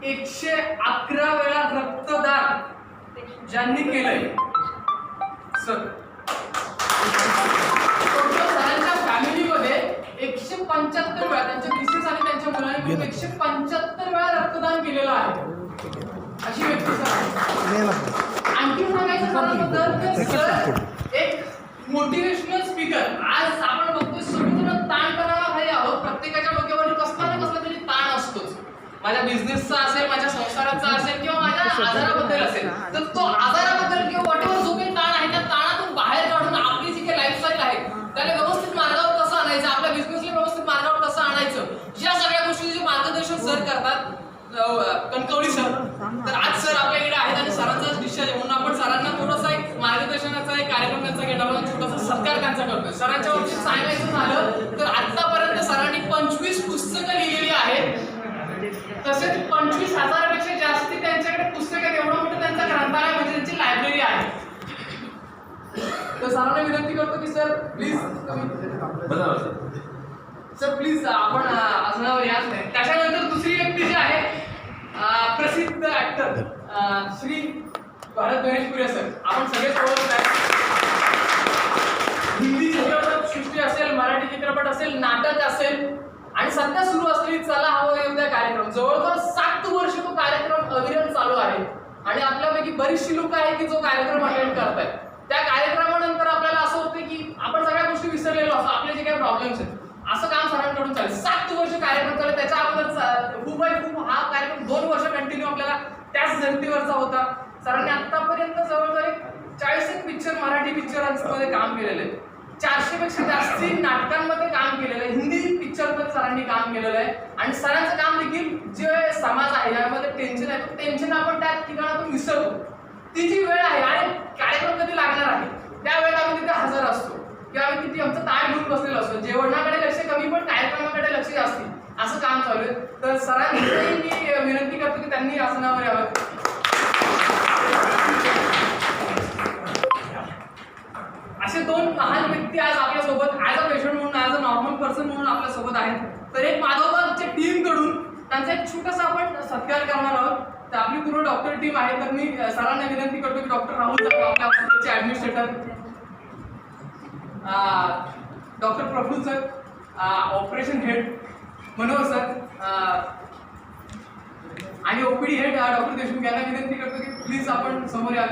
111 वेळा रक्तदान ज्यांनी केलंय सर, सरांच्या फॅमिलीमध्ये 175 वेळा त्यांच्या मिसेस आणि त्यांच्या मुलांनी मिळून 175 वेळा रक्तदान केलेलं आहे. अशी व्यक्ती सर. आणखी सांगायचं झालं तर सर एक मोटिवेशनल स्पीकर. आज आपण बघतोय समुद्र ताण करायला हवे आहोत. प्रत्येकाच्या डोक्यावर कसला ना कसला तरी ताण असतोच. माझ्या बिझनेसचा असेल, माझ्या संसाराचा असेल किंवा माझ्या आजाराबद्दल असेल, तर तो आजाराबद्दल किंवा व्हॉटएव्हर जो काही ताण आहे त्या ताणातून बाहेर काढून आपली जी काही लाईफस्टाईल आहे त्याला व्यवस्थित मार्गावर कसं आणायचं, आपल्या बिझनेसला व्यवस्थित मार्गावर कसं आणायचं, या सगळ्या गोष्टीचे मार्गदर्शन सर करतात, कणकवली सर. तर आज सर आपल्याकडे आहेत आणि सरांचा डिस्चार्ज म्हणून आपण सरांना थोडासा एक मार्गदर्शनाचा एक कार्यक्रम त्यांचा घेणार आहोत, छोटासा सत्कार त्यांचा करतोय. सरांच्या बाबतीत सांगायचं झालं तर आतापर्यंत सरांनी 25 पुस्तकं लिहिलेली आहेत. तसेच 25,000 पेक्षा जास्ती त्यांच्याकडे पुस्तक आहेत. एवढं मोठं त्यांचा ग्रंथालय म्हणजे त्यांची लायब्ररी आहे. तर सरांना विनंती करतो की सर प्लीज सर प्लीज आपण आसनावर याच नाही. त्याच्यानंतर दुसरी व्यक्ती जी आहे प्रसिद्ध ऍक्टर श्री भारत गणेशपुरे सर. आपण सगळेच ओळखत आहे. हिंदी चित्रपट सृष्टी असेल, मराठी चित्रपट असेल, नाटक असेल आणि सध्या सुरू असलेली चला हवं येऊद्या कार्यक्रम, जवळजवळ 7 वर्ष तो कार्यक्रम अविरत चालू आहे. आणि आपल्यापैकी बरीचशी लोक आहेत की जो कार्यक्रम अटेंड करतायत. त्या कार्यक्रमानंतर आपल्याला असं होतं की आपण सगळ्या गोष्टी विसरलेलो असतो, आपले जे काही प्रॉब्लेम्स आहेत. असं काम सरांकडून चालेल. 7 वर्ष कार्यक्रम चालू. त्याच्या अगोदर खूप हा कार्यक्रम 2 वर्ष कंटिन्यू आपल्याला त्याच धर्तीवरचा होता. सरांनी आतापर्यंत जवळजवळ 40 पिक्चर मराठी पिक्चरांमध्ये काम केलेलं आहे. 400 पेक्षा जास्ती नाटकांमध्ये काम केलेलं आहे. हिंदी पिक्चरमध्ये सरांनी काम केलेलं आहे. आणि सरांचं काम देखील जे समाज आहे यामध्ये टेन्शन आहे, टेन्शन आपण त्या ठिकाणातून विसरतो. ती जी वेळ आहे आणि कार्यक्रम कधी लागणार आहे त्यावेळेला आम्ही तिथे हजर असतो किंवा आम्ही किती आमचं ताट घेऊन बसलेलो असतो. जेवणाकडे लक्ष कमी पण कार्यक्रमाकडे लक्ष जास्ती. असं काम चालू आहे. तर सरांनी मी विनंती करतो की त्यांनी आसनावर यावं. असे 2 महान व्यक्ती आज आपल्यासोबत ॲज अ पेशंट म्हणून, ॲज अ नॉर्मल पर्सन म्हणून आपल्यासोबत आहेत. तर एक माधवबागच्या टीम कडून त्यांचा एक छोटासा आपण सत्कार करणार आहोत. तर आपली पूर्ण डॉक्टर टीम आहे. तर मी सरांना विनंती करतो की डॉक्टर राहुल जाधव आपल्या हॉस्पिटलचे administrator, doctor Prafull sir, operation head Manohar sir आणि ओपीडी हेड डॉक्टर देशमुख यांना विनंती करतो की प्लीज आपण समोर या.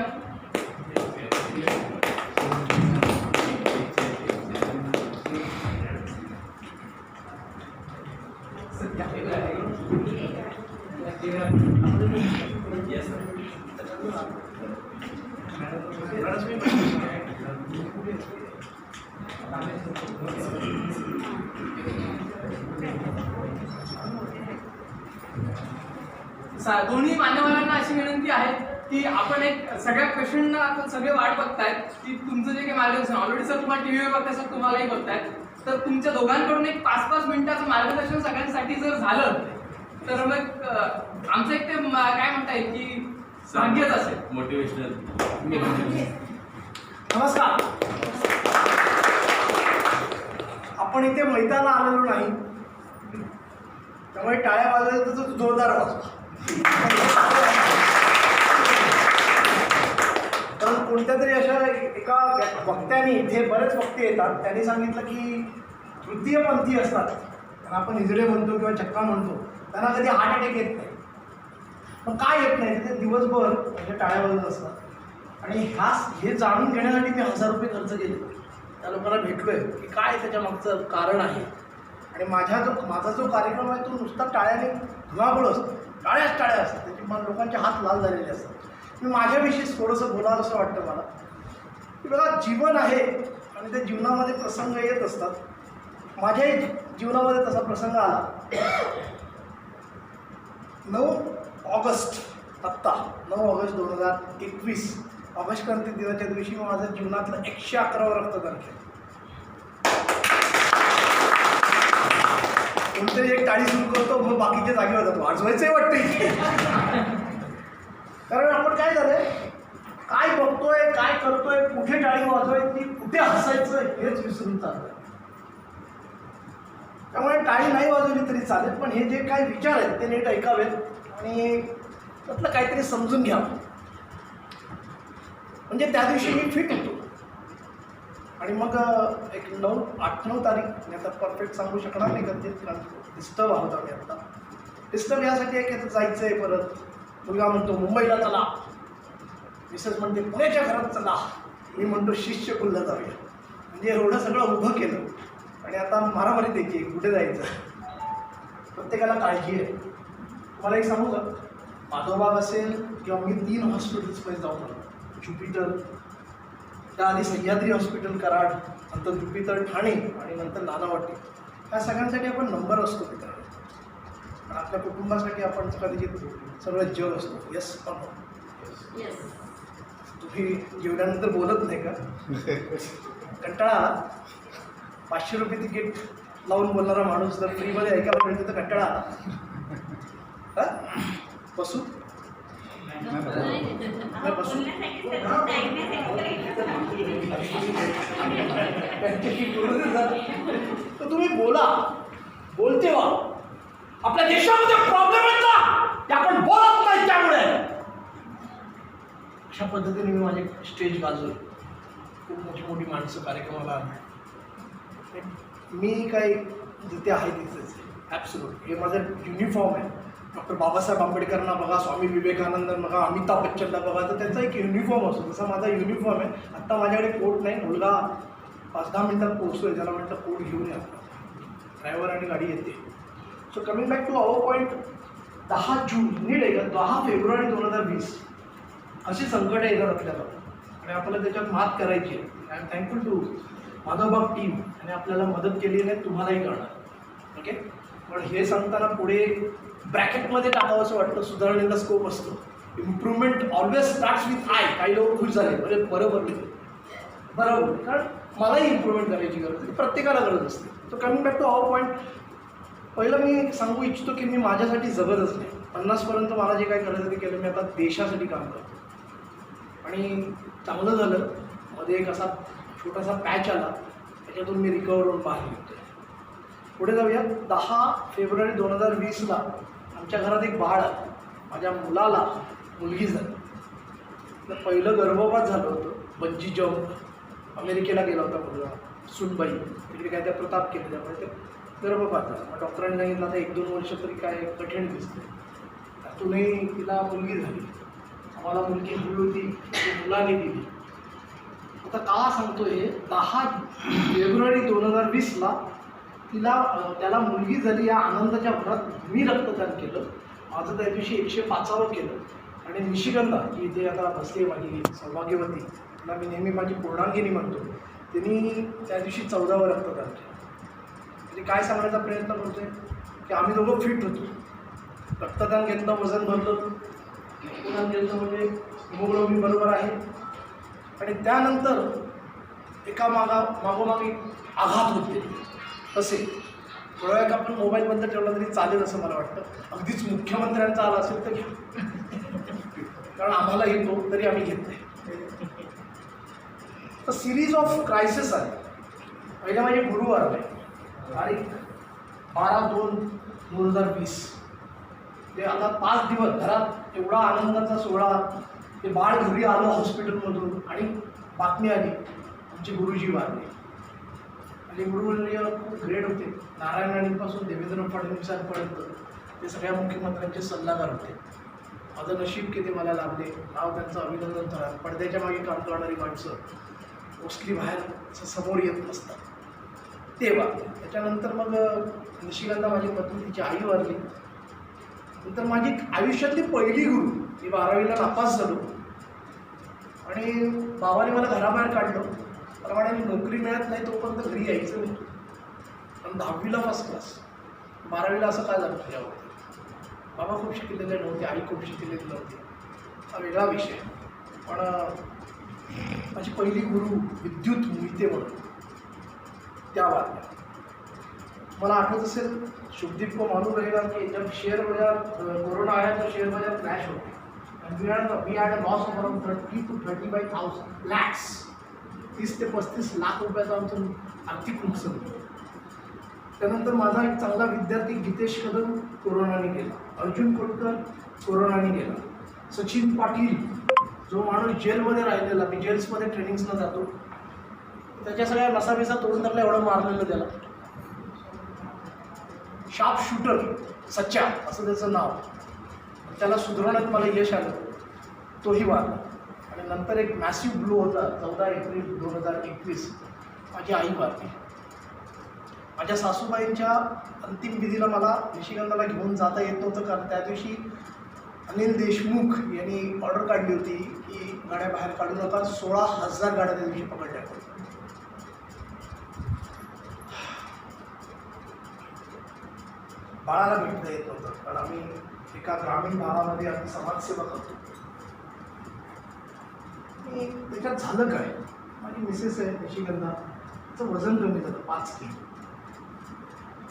दोन्ही मान्यवरांना अशी विनंती आहे की आपण एक सगळ्या पेशंटना आपण सगळे वाट बघतायत की तुमचं जे काही मार्गदर्शन ऑलरेडी सर तुम्हाला टीव्हीवर बघताय, सर तुम्हालाही बघतायत. तर तुमच्या दोघांकडून एक 5-5 मिनिटाचं मार्गदर्शन सगळ्यांसाठी जर झालं तर मग आमचं एक ते काय म्हणता येईल की भाग्यच असेल. मोटिवेशनल. नमस्कार. आपण इथे मैदानाला आलेलो नाही, त्यामुळे टाळ्या वाजवायला तर जोरदार वाजवा. कारण कोणत्या तरी अशा एका वक्त्याने, इथे बरेच वक्ते येतात, त्यांनी सांगितलं की तृतीयपंथी असतात, त्यांना आपण हिजडे म्हणतो किंवा चक्का म्हणतो, त्यांना कधी हार्ट अटॅक येत नाही. पण काय येत नाही ते दिवसभर म्हणजे टाळ्या वाजत असतात. आणि हे जाणून घेण्यासाठी मी 1000 रुपये खर्च केले. त्या लोकांना भेटलोय की काय त्याच्या मागचं कारण आहे. आणि माझा जो कार्यक्रम आहे तो नुसता टाळ्याने धुमाकूळ असतो, टाळ्याच असतात, त्याची लोकांचे हात लाल झालेले असतात. मी माझ्याविषयी थोडंसं बोलावं असं वाटतं मला की बघा, जीवन आहे आणि त्या जीवनामध्ये प्रसंग येत असतात. माझ्याही जीवनामध्ये तसा प्रसंग आला. 9 ऑगस्ट, आत्ता 9 ऑगस्ट 2021 ऑगस्ट क्रांती दिनाच्या दिवशी माझ्या जीवनातलं 111वं रक्तदान केलं. कोणतरी एक टाळी सुरू करतो, मग बाकीचे जागे होतात. वाजवायचंही वाटतं इथे. कारण आपण काय झालंय, काय बघतोय, काय करतोय, कुठे टाळी वाजवायची, कुठे हसायचं हेच विसरून चाललंय. त्यामुळे टाळी नाही वाजवली तरी चालेल, पण हे जे काही विचार आहेत ते नीट ऐकावेत आणि त्यातलं काहीतरी समजून घ्यावं. म्हणजे त्या दिवशी मी फिट होतो. आणि मग एक 8-9 तारीख, मी आता परफेक्ट सांगू शकणार नाही कधी, कारण डिस्टर्ब आहोत आम्ही आता. डिस्टर्ब यासाठी आहे की आता जायचं आहे परत. मुलगा म्हणतो मुंबईला चला, मिसेस म्हणते पुण्याच्या घरात चला, मी म्हणतो शिष्यकुलला जाऊया. म्हणजे एवढं सगळं उभं केलं आणि आता मारामारी द्यायची, कुठे जायचं. प्रत्येकाला काळजी आहे. तुम्हाला एक सांगू का, माधवबाग असेल किंवा मी 3 हॉस्पिटल्समध्ये जाऊन आलो. ज्युपिटर, त्याआधी सह्याद्री हॉस्पिटल कराड, नंतर ज्युपिटर ठाणे आणि नंतर नानावटी. ह्या सगळ्यांसाठी आपण नंबर असतो मित्रांनो. पण आपल्या कुटुंबासाठी आपण कदाचित सगळं जग असतो. येस पण तुम्ही जेवल्यानंतर बोलत नाही का? कंटाळा आला? 500 रुपये तिकीट लावून बोलणारा माणूस जर फ्रीमध्ये ऐकायला मिळतं तर कंटाळा आला? बसू बसू तर तुम्ही बोला, बोलते व्हा. आपल्या देशामध्ये प्रॉब्लेम आहेत ना, ते आपण बोलत नाही. त्यामुळे अशा पद्धतीने मी माझे स्टेज गाजवले. खूप मोठी मोठी माणसं कार्यक्रमाला आली. मी काय जिथे आहे तिथेच ॲब्सोल्यूट. हे माझं युनिफॉर्म आहे. डॉक्टर बाबासाहेब आंबेडकरांना बघा, स्वामी विवेकानंदांना बघा, अमिताभ बच्चनला बघा, तर त्यांचा एक युनिफॉर्म असतो. तसा माझा युनिफॉर्म आहे. आत्ता माझ्याकडे कोट नाही. मुलगा 5-10 मिनिटात पोहोचतोय, त्याला म्हटलं कोट घेऊन या. ड्रायव्हर आणि गाडी येते. So coming back to our point, 10 जून नीट आहे का, 10 फेब्रुवारी 2020 अशी संकट येतात आपल्याला आणि आपल्याला त्याच्यात मात करायची आहे. I am thankful to Madhavbaug team, आणि आपल्याला मदत केली नाही, तुम्हालाही करणार. ओके. पण हे सांगताना पुढे ब्रॅकेटमध्ये टाकावं असं वाटतं. सुधारणेला स्कोप असतो. Improvement always starts with I. काही लोक खुश झाले म्हणजे बरोबर, कारण मलाही इम्प्रूव्हमेंट करायची गरज आहे. प्रत्येकाला गरज असते. तर coming back to our point, पहिलं मी सांगू इच्छितो की मी माझ्यासाठी जगतच नाही. 50पर्यंत मला जे काय करायचं ते केलं. मी आता देशासाठी काम करतो आणि चांगलं झालं. मध्ये एक असा छोटासा पॅच आला, त्याच्यातून मी रिकवर होऊन बाहेर निघतो. पुढे जाऊया. 10 फेब्रुवारी 2020ला आमच्या घरात एक बाळ आलं. माझ्या मुलाला मुलगी झाली. तर पहिलं गर्भपात झालं होतं. बंजी जम्प, अमेरिकेला गेला होता मुलगा. सुनबाई तिकडे काय त्या प्रताप केले, त्यामुळे ते गर्भपात झाला. मग डॉक्टरांनी सांगितलं आता 1-2 वर्ष तरी काय कठीण दिसते. त्यातूनही तिला मुलगी झाली. आम्हाला मुलगी हवी होती, मुलाने दिली. आता का सांगतोय, 10 फेब्रुवारी 2020ला त्याला मुलगी झाली. या आनंदाच्या भरात मी रक्तदान केलं. माझं त्या दिवशी 105वं केलं. आणि निशिगंधा की इथे आता बसली माझी सौभाग्यवती, तिला मी नेहमी माझी पूर्णांगिनी म्हणतो, त्यांनी त्या दिवशी 14वं रक्तदान केलं. म्हणजे काय सांगण्याचा प्रयत्न करतोय की आम्ही दोघं फिट होतो. रक्तदान घेतलं, वजन भरलं, रक्तदान घेतलं म्हणजे हिमोग्लोबिन बरोबर आहे. आणि त्यानंतर एका मागोमाग आघात होते. असे थोड्या वेळ आपण मोबाईल बंद ठेवला तरी चालेल असं मला वाटतं. अगदीच मुख्यमंत्र्यांचा आला असेल तर घ्या, कारण आम्हाला येतो तरी आम्ही घेत नाही. तर सिरीज ऑफ क्रायसिस आहे. पहिला माझे गुरुवार आहे, तारीख 12/2/2020. ते आता 5 दिवस घरात एवढा आनंदाचा सोहळा. ते बाळ घरी आलं हॉस्पिटलमधून आणि बातमी आली आमचे गुरुजी वारले. आणि गुरुवर्य खूप ग्रेट होते. नारायण राणेंपासून देवेंद्र फडणवीसांपर्यंत ते सगळ्या मुख्यमंत्र्यांचे सल्लागार होते. माझं नशीब की ते मला लाभले. नाव त्यांचं अभिनंदन करा. पडद्याच्या मागे काम करणारी माणसं मोस्टली बाहेर समोर येत नसतात. तेव्हा त्याच्यानंतर मग निशिगंधा माझी पत्नी, तिची आई वारली. नंतर माझी आयुष्यातली पहिली गुरु, मी 12वीला नापास झालो आणि बाबाने मला घराबाहेर काढलं. मला म्हणाले नोकरी मिळत नाही तोपर्यंत घरी यायचं नाही. पण 10वीला फर्स्ट क्लास, 12वीला असं काय झालं तुझ्यावर? बाबा खूप शिकलेले नव्हते, आई खूप शिकलेली नव्हती, हा वेगळा विषय. पण माझी पहिली गुरु विद्युत मोहिते म्हणून त्या वारल्या. मला आठवत असेल, शुभदीप को मालूम रहेगा कि जब शेयर बाजार कोरोना आया तो शेयर बाजार क्रैश हो गया. We had a loss of around 30 to 35,000 lakhs. 30 ते 35 लाख रुपयाचं आमचं आर्थिक नुकसान. त्यानंतर माझा एक चांगला विद्यार्थी गीतेश कदम कोरोनाने गेला, अर्जुन खोटकर कोरोनाने गेला, सचिन पाटील जो माणूस जेलमध्ये राहिलेला, मी जेल्समध्ये ट्रेनिंग्सला जातो, त्याच्या सगळ्या नसाबिसा तोडून टाकल्या एवढं मारलेलं त्याला. शार्प शूटर सच्चा असं त्याचं नाव, त्याला सुधारण्यात मला यश आलं, तोही वारला. आणि नंतर एक मॅसिव्ह ब्लो होता 14 एप्रिल 2021, माझी आई वारली. माझ्या सासूबाईंच्या अंतिम विधीला मला निशिगंधाला घेऊन जाता येत नव्हतं, कारण त्या दिवशी अनिल देशमुख यांनी ऑर्डर काढली होती की गाड्या बाहेर काढू नका. 16,000 गाड्या त्या दिवशी पकडल्या. बाळाला भेटता येत नव्हतं, कारण आम्ही एका ग्रामीण भागामध्ये आम्ही समाजसेवा करतो. आणि त्याच्यात झालं काय, माझी मिसेस आहे निशिगंधा, तिचं वजन कमी झालं 5 किलो.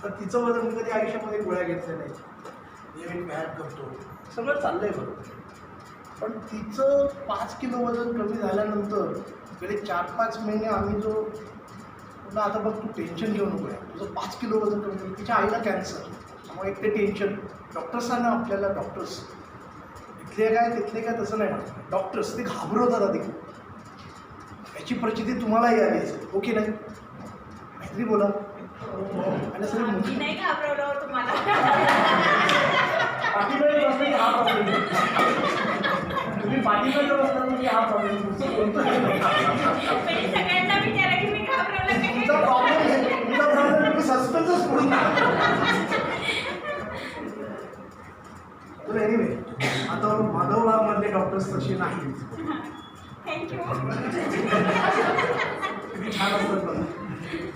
तर तिचं वजन मी कधी आयुष्यामध्ये गोळ्या घेतल्या नाही, नियमित व्यायाम करतो, सगळं चाललंय बरोबर. पण तिचं 5 किलो वजन कमी झाल्यानंतर गेले 4-5 महिने आम्ही जो म्हटलं आता बघ तू टेन्शन घेऊ नको आहे, तुझं 5 किलो वजन कमी झालं. तिच्या आईला कॅन्सर, त्यामुळे एक ते टेन्शन. डॉक्टर्सांना आपल्याला डॉक्टर्स इथले काय तिथले काय तसं नाही म्हणतात, डॉक्टर्स ते घाबरवतात आधी. याची प्रचिती तुम्हालाही आली असेल, हो की नाही? काहीतरी बोला. आणि सगळे नाही घाबरवलं तुम्हाला. पाठीमध्ये बसले की हा प्रॉब्लेम, तुम्ही पाठीमध्ये बसला म्हणजे हा प्रॉब्लेम. सगळ्यांना विचारा की मी घाबरवलं का? तुमचा प्रॉब्लेम तुम्ही सस्पेन्सच पडून तर एनिवे, आता माधवबागमधले डॉक्टर्स तसे नाही. थँक्यू. किती छान असतात बघा.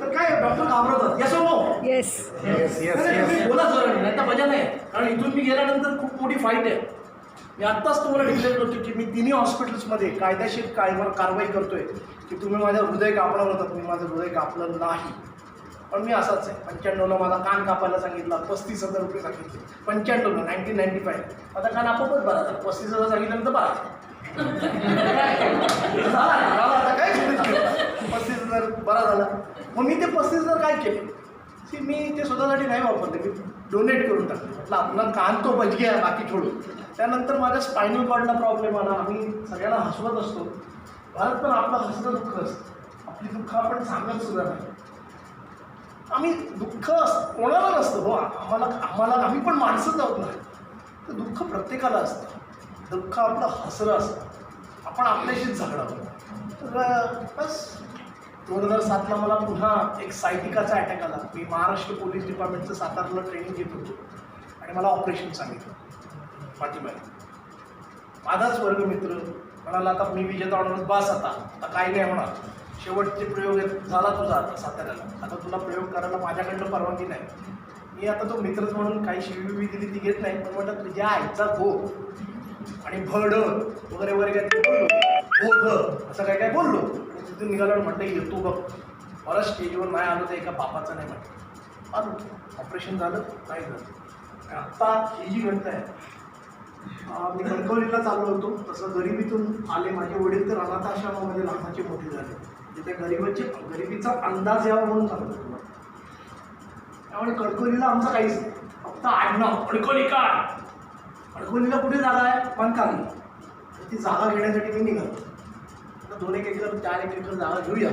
तर काय डॉक्टर घाबरवतात, येस नो येस तुम्ही बोला जोराने, नाही तर मजा नाही. कारण इथून मी गेल्यानंतर खूप मोठी फाईट आहे. मी आत्ताच तुम्हाला डिक्लेअर करतो की मी तिन्ही हॉस्पिटल्समध्ये कायदेशीर कारवाई करतोय की तुम्ही माझं हृदय कापणार होतात, मी माझं हृदय कापलं नाही. पण मी असाच आहे. 95ला माझा कान कापायला सांगितला, 35,000 रुपये सांगितले. 95ला 1995 माझा कान आपोआपच बरा झाला. 35,000 सांगितल्यानंतर बरा झाला. आता काय 35,000 बरा झाला. मग मी ते 35,000 काय केले की मी ते स्वतःसाठी नाही वापरले, मी डोनेट करून टाकले. म्हटलं आपला कान तो बच गया, बाकी छोडून. त्यानंतर माझ्या स्पायनल कॉर्डला प्रॉब्लेम आला. आम्ही सगळ्यांना हसवत असतो, भारत पण आपलं हसणं दुःख असतं. आपली दुःख आपण सांगत सुद्धा नाही. आम्ही दुःख कोणाला नसतं हो, आम्ही पण माणसंच आहोत ना. तर दुःख प्रत्येकाला असतं. दुःख आपलं हसरं असतं, आपण आपल्याशीच झगडावं. तर बस 2007ला मला पुन्हा एक सायटिकाचा अटॅक आला. मी महाराष्ट्र पोलीस डिपार्टमेंटचं सातारला ट्रेनिंग घेत होतो आणि मला ऑपरेशन सांगितलं पाठीबाहेर. माझाच वर्गमित्र म्हणाला आता मी विजेता होणार, बस आता काही नाही होणार, शेवटचे प्रयोग झाला तुझा आता साताऱ्याला, आता तुला प्रयोग करायला माझ्याकडनं परवानगी नाही. मी आता तो मित्रच म्हणून काही शिवी दिली ती घेत नाही, पण म्हटलं तुझ्या आईचा हो आणि भड वगैरे वगैरे काय बोललो, हो ग असं काय बोललो. तिथून निघाल्यावर म्हटलं येतो बघ, मला स्टेजवर नाही आलो तर एका बापाचं नाही म्हटलं. आलो, ऑपरेशन झालं नाही झालं. आत्ता ही जी घटना आहे, मी कणकवलीला चाललो होतो, तसं गरिबीतून आले. माझे वडील तर अनाथ आश्रमामध्ये लहानाचे मोठे झाले, तिथे गरिबीचा अंदाज यावा म्हणून चाललो होतो. त्यामुळे कणकवलीला आमचं काहीच नाही, फक्त आडनाव कणकवली का. कणकवलीला कुठे जागा आहे, मनकाली. ती जागा घेण्यासाठी मी निघालो. 2-1 एकर 4-1 एकर जागा घेऊया.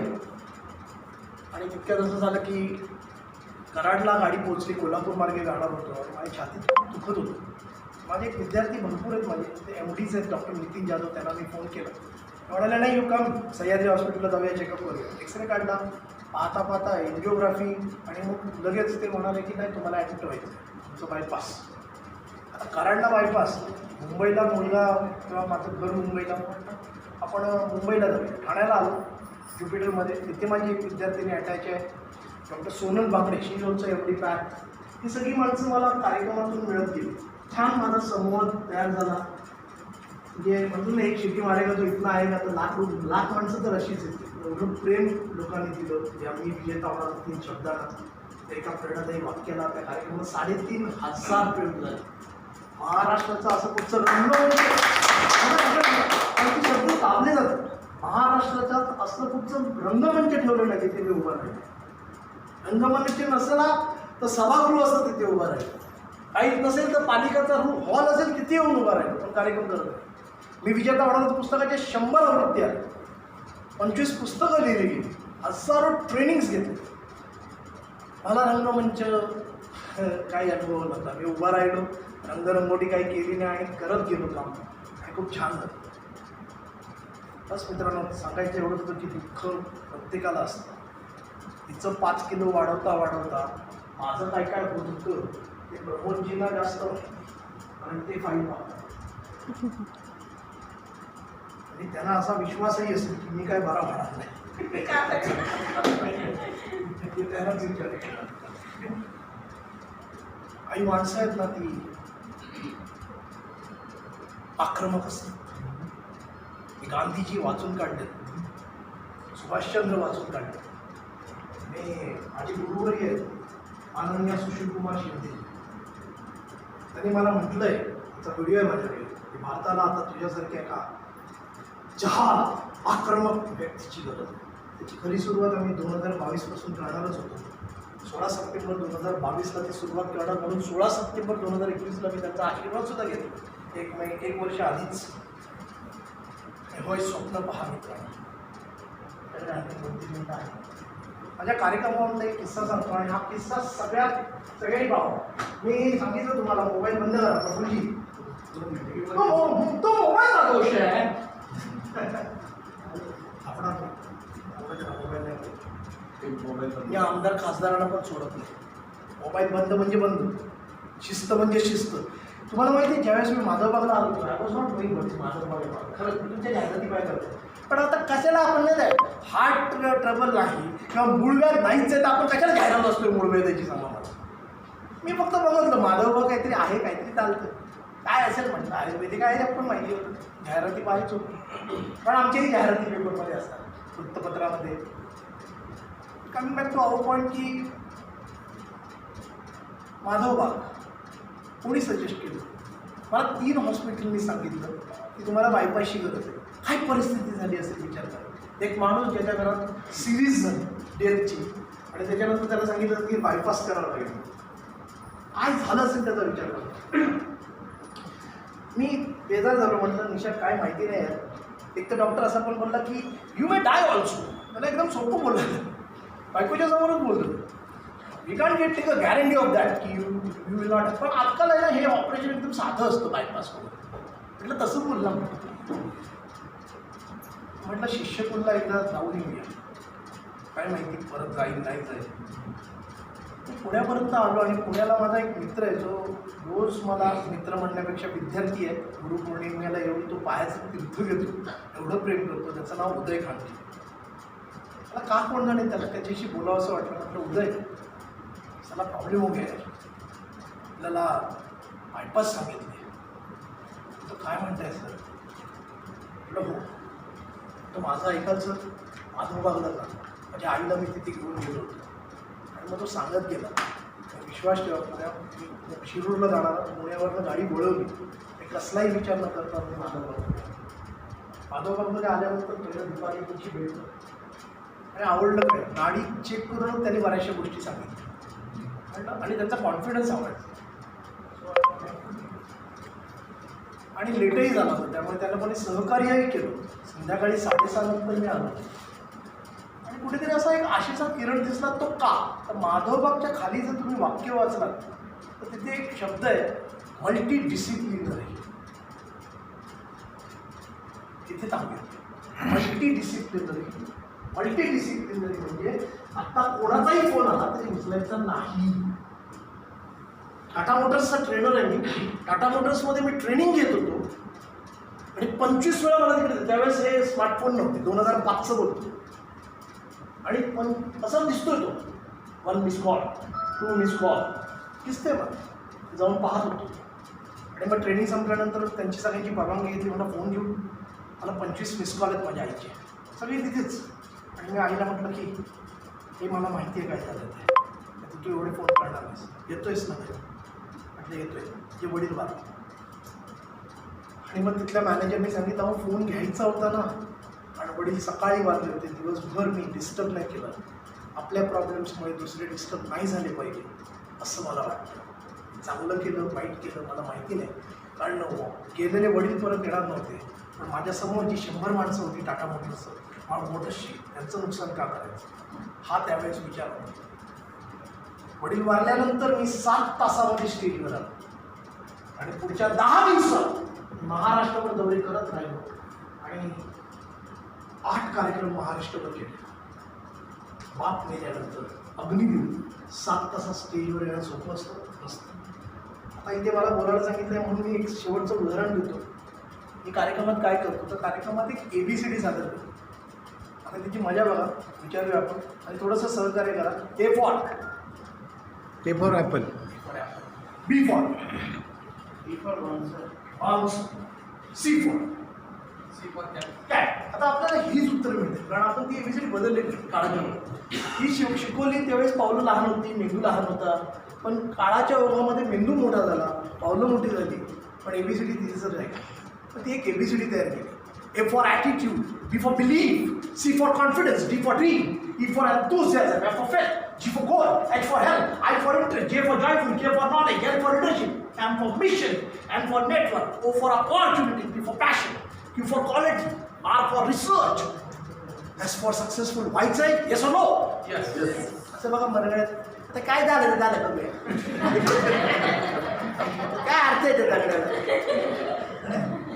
आणि तितक्यात असं झालं की कराडला गाडी पोहोचली, कोल्हापूर मार्गे जाणार होतो आणि माझी छाती दुखत होतं. माझे एक विद्यार्थी भरपूर आहेत, माझे ते MDs आहेत, डॉक्टर नितीन जाधव, त्यांना मी फोन केला. म्हणाले नाही येऊ काम सह्याद्री हॉस्पिटलला जाऊया, चेकअप करूया. एक्सरे काढला, पाहता एन्जिओग्राफी, आणि मग लगेच ते म्हणाले की नाही तुम्हाला ॲडमिट व्हायचं, तुमचं बायपास. आता कराडला बायपास, मुंबईला मुलगा किंवा माझं घर मुंबईला, आपण मुंबईला जाऊया. ठाण्याला आलो ज्युपिटरमध्ये, तिथे माझी एक विद्यार्थिनी अटॅच आहे, डॉक्टर सोनल बाकडे, शी ऑल्सो MD पॅक. ही सगळी माणसं मला कार्यक्रमातून मिळत गेली. छान माझा समूह तयार झाला. म्हणजे म्हणून एक शिटी मारेगा तो इथला आहे का, तर लाख माणसं तर अशीच येते. एवढं प्रेम लोकांनी दिलं. जे आम्ही विजेता होणार 3 शब्दांना, एका प्रेरणादायी वाक्याला त्या कार्यक्रमात 3,500 प्रयोग झाले. महाराष्ट्राचं असं कुठचं रंगमंच शब्द दाबले जातात. महाराष्ट्राच्यात असं कुठचं रंगमंच ठेवलं नाही तिथे मी उभा नाही. रंगमंच नसला तर सभागृह असतं तिथे उभं राहिलं. काहीच नसेल तर पालिकाचा हॉल असेल तिथे येऊन उभा राहिलो, पण कार्यक्रम करत नाही. मी विजेता अवार्ड पुस्तकाचे 100 आवृत्ती आले, 25 पुस्तकं लिहिली गेली, हजारो ट्रेनिंग्स घेतले. मला रंगमंच काही अनुभव नव्हता. मी उभा राहिलो, रंगरंगोटी काही केली नाही आणि करत गेलो काम, आणि खूप छान झालं. बस मित्रांनो, सांगायचं एवढंच होतं की दुःख प्रत्येकाला असतं. तिचं 5 किलो वाढवता माझं काय काय होत होतं ते प्रमोदजींना जास्त कारण ते फाईल पाहतात आणि त्यांना असा विश्वासही असेल की मी काय बरा होणार नाही. ते त्यांनाच विचार काही माणसं आहेत ना ती आक्रमक असतात. मी गांधीजी वाचून काढले, सुभाषचंद्र वाचून काढले. मी माझी गुरुवरी आहेत माननीय सुशीलकुमार शिंदे, त्यांनी मला म्हटलंय, त्याचा व्हिडिओ आहे माझ्याकडे, की भारताला आता तुझ्यासारख्या एका जहाल आक्रमक व्यक्तीची गरज आहे. त्याची खरी सुरुवात आम्ही 2022 पासून करणारच होतो. 16 सप्टेंबर 2022ला ती सुरुवात करणार, म्हणून 16 सप्टेंबर 2021ला मी त्यांचा आशीर्वाद सुद्धा घेतला. एक वर्ष आधीच. होय, स्वप्न पहा मित्रांनो. त्याच्याकडे 2-3 मिनिटं आहे. माझ्या कार्यक्रमामधला एक किस्सा सांगतो आणि हा किस्सा सगळ्यांनी पाहावा. मी सांगितलं तुम्हाला मोबाईल बंद करा प्रभूजी, तो मोबाईलचा दोष आहे. आपण या आमदार खासदारांना पण सोडत नाही. मोबाईल बंद म्हणजे बंद, शिस्त म्हणजे शिस्त. तुम्हाला माहिती आहे, ज्यावेळेस मी माधवबागला आलो माधवबागला खरंच मी तुमच्या जाहिराती काय करतो, पण आता कशाला आपण नाही जाय, हार्ट ट्रबल नाही किंवा मूळव्याध नाहीच आहे तर आपण कशाला जाहिरात असतो मूळव्याधाची सांगा मला. मी फक्त बघितलं माधवबाग काहीतरी आहे, काहीतरी चालतं, काय असेल म्हटलं आयुर्वेदिक आहे, आपण माहिती होतं, जाहिराती पाहायच होती. पण आमच्याही जाहिराती पेपरमध्ये असतात, वृत्तपत्रामध्ये. Coming back to our point की माधवबाग कोणी सजेस्ट केलं मला. 3 हॉस्पिटलनी सांगितलं की तुम्हाला बायपासची गरज आहे. काय परिस्थिती झाली असेल विचार करा. एक माणूस ज्याच्या घरात सिरीज झाली डेथची आणि त्याच्यानंतर त्याला सांगितलं की बायपास करावं लागेल, काय झालं असेल त्याचा विचार करा. मी बेजार झालो. म्हटलं निशा काय माहिती नाही यार. एक तर डॉक्टर असा पण बोलला की यू मे डाय ऑल्सो. त्याला एकदम सोपं बोललं, बायकोच्या समोरच बोलतो. We can get take a guarantee of that की यू विल नॉट. पण आजकाल आहे ना हे ऑपरेशन एकदम साधं असतं बायपास करून. म्हटलं तसं बोलला. म्हटलं शिष्यकुलला एकदा जाऊन येऊया, काय माहिती परत जाईल नाही जाईल. मी पुण्यापर्यंत आलो आणि पुण्याला माझा एक मित्र आहे जो रोज मला मित्र म्हणण्यापेक्षा विद्यार्थी आहे. गुरुपौर्णिमेला येऊन तो पायाचं तीर्थ घेतो, एवढं प्रेम करतो. त्याचं नाव उदय खांडे. मला का कोण जाणे त्याला त्याच्याशी बोलावं असं वाटलं. म्हटलं उदय त्याला प्रॉब्लेम हो गया, आपल्याला बायपास सांगितले. तो काय म्हणताय सर. म्हटलं हो. तर माझं ऐकायचं माधवबागला जा, माझ्या आईला मी तिथे घेऊन गेलो होतो आणि मग तो सांगत गेला. विश्वास ठेवा, शिरूरला जाणार, पुण्यावरनं गाडी वळवली, कसलाही विचार न करता मी माधवबागमध्ये आल्यानंतर पहिलं दुपारी तुमची भेट आणि आवडलं काय, गाडी चेक करून त्यांनी बऱ्याचशा गोष्टी सांगितल्या आणि त्यांचा कॉन्फिडन्स आवडला आणि लेटही झाला होता. त्यामुळे त्यांना पण सहकार्यही केलं. संध्याकाळी 6:30 नंतर मी आलो आणि कुठेतरी असा एक आशेचा किरण दिसला. तो का तर माधवबागच्या खाली जर तुम्ही वाक्य वाचलात तर तिथे एक शब्द आहे मल्टी डिसिप्लिनरी. तिथे थांबूया. मल्टी डिसिप्लिनरी म्हणजे आता कोणाचाही फोन आला तरी उचलायचा नाही. टाटा मोटर्सचा ट्रेनर आहे मी. टाटा मोटर्समध्ये मी ट्रेनिंग घेत होतो आणि 25 वेळा मला तिकडे, त्यावेळेस हे स्मार्टफोन नव्हते, 2005चं बोलतो. आणि पण असा दिसतोय तो 1 मिस कॉल 2 मिस कॉल दिसते मला. जाऊन पाहत होतो आणि मग ट्रेनिंग संपल्यानंतर त्यांची सगळ्यांची परवानगी घेतली. मला फोन घेऊन मला 25 मिस कॉल आहेत माझ्या आईचे, सगळे तिथेच. आणि मी आईला म्हटलं की हे मला माहिती आहे काय झालं ते, तू एवढे फोन करणार नाहीस, येतोयस ना. म्हटलं येतोय, जे वडील बात. आणि मग तिथल्या मॅनेजरने सांगितलं अहो फोन घ्यायचा होता ना, आणि वडील सकाळी वाजले होते, दिवसभर मी डिस्टर्ब नाही केलं. आपल्या प्रॉब्लेम्समुळे दुसरे डिस्टर्ब नाही झाले पाहिजे असं मला वाटतं. चांगलं केलं वाईट केलं मला माहिती नाही, कारण गेलेले वडील परत येणार नव्हते. पण माझ्यासमोर जी 100 माणसं होती टाटा मोटर्सची, त्यांचं नुकसान का करायचं हा त्यावेळेस विचार होता. वडील वारल्यानंतर मी 7 तासामध्ये स्टेजवर आलो आणि पुढच्या 10 दिवसात महाराष्ट्रावर दौरे करत राहिलो आणि 8 कार्यक्रम महाराष्ट्रभर केले. बाप मेल्यानंतर अग्निदेव 7 तासात स्टेजवर येणं सोपं नसतं. आता इथे मला बोलायला सांगितलं म्हणून मी एक शेवटचं उदाहरण देतो. मी कार्यक्रमात काय करतो तर कार्यक्रमात एक ABCD सादर करतो. आता तिची मजा बघा, विचारूया आपण आणि थोडंसं सहकार्य करा. A for Apple, B for bounce, C for cat. आता आपल्याला हीच उत्तर मिळते कारण आपण ती ABCD बदललेली काळाच्या ही शिकवली. त्यावेळेस पावलं लहान होती, मेंदू लहान होता, पण काळाच्या ओघामध्ये मेंदू मोठा झाला, पावलं मोठी झाली, पण ABCD तिथेच राहिली. तर ती एक ABCD तयार केली. A for attitude, B for belief, C for confidence, D for dream, E for enthusiasm, F for faith, G for goal, H for health, I for interest, J for joyful, K for knowledge, L for leadership, M for mission, N for network, O for opportunity, P for passion, Q for quality, R for research, S for successful. व्हायचं आहे? Yes or no? Yes. असं बघा मराठीत आता काय झालं करूया काय अर्थ आहे ते दगड्याला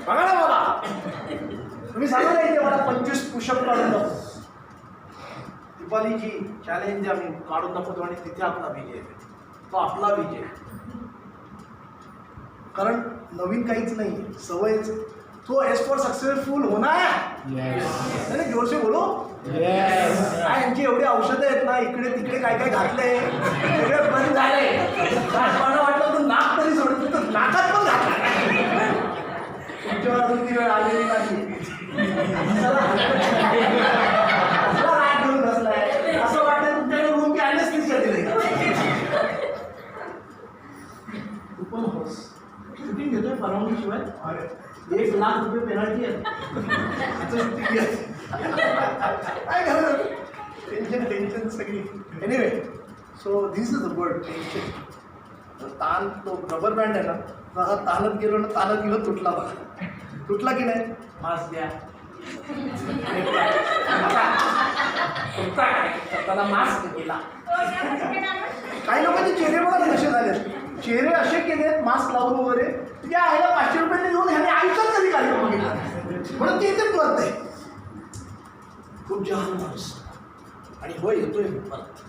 बघा ना मला. तुम्ही सांगा ना इथे मला 25 पुशअप काढून दाखव. दीपालीची चॅलेंज आम्ही काढून दाखवतो आणि तिथे आपला विजय, तो आपला विजय. कारण नवीन काहीच नाही, सवयच. तो एस फॉर सक्सेसफुल होणार. नाही जोरसे बोलो. काय यांची एवढी औषधं आहेत ना, इकडे तिकडे काय काय घातलंय, सगळे बंद झाले. मला वाटलं तू नाक तरी सोडत, तर नाकात पण घातलं. तुमच्यावर अजून ती वेळ आलेली नाही. राग घेऊन बसलाय असं वाटतं तुमच्याकडे रूम की आलेच तिसऱ्या दिले. तू पण होस शूटिंग घेतोय परवानगीशिवाय. 1 लाख रुपये पेनल्टी आहे. टेन्शन सगळी. Anyway, so this is the word tension. ताण, तो रबर बँड आहे ना, तसा ताणत गेलो ना, ताणत गेलो, तुटला बघा. तुटला की नाही? मास्क द्या. त्याला मास्क दिला. काही लोकांचे चेहरे बघा कसे झाले, चेहरे असे केलेत मास्क लावून वगैरे. तुझ्या आईला 500 रुपये देऊन ह्याने आयुष्यात कधी कार्यक्रम बघितला म्हणून ते इथे कळत आहे. खूप जहाल माणूस आणि होय येतोय परत.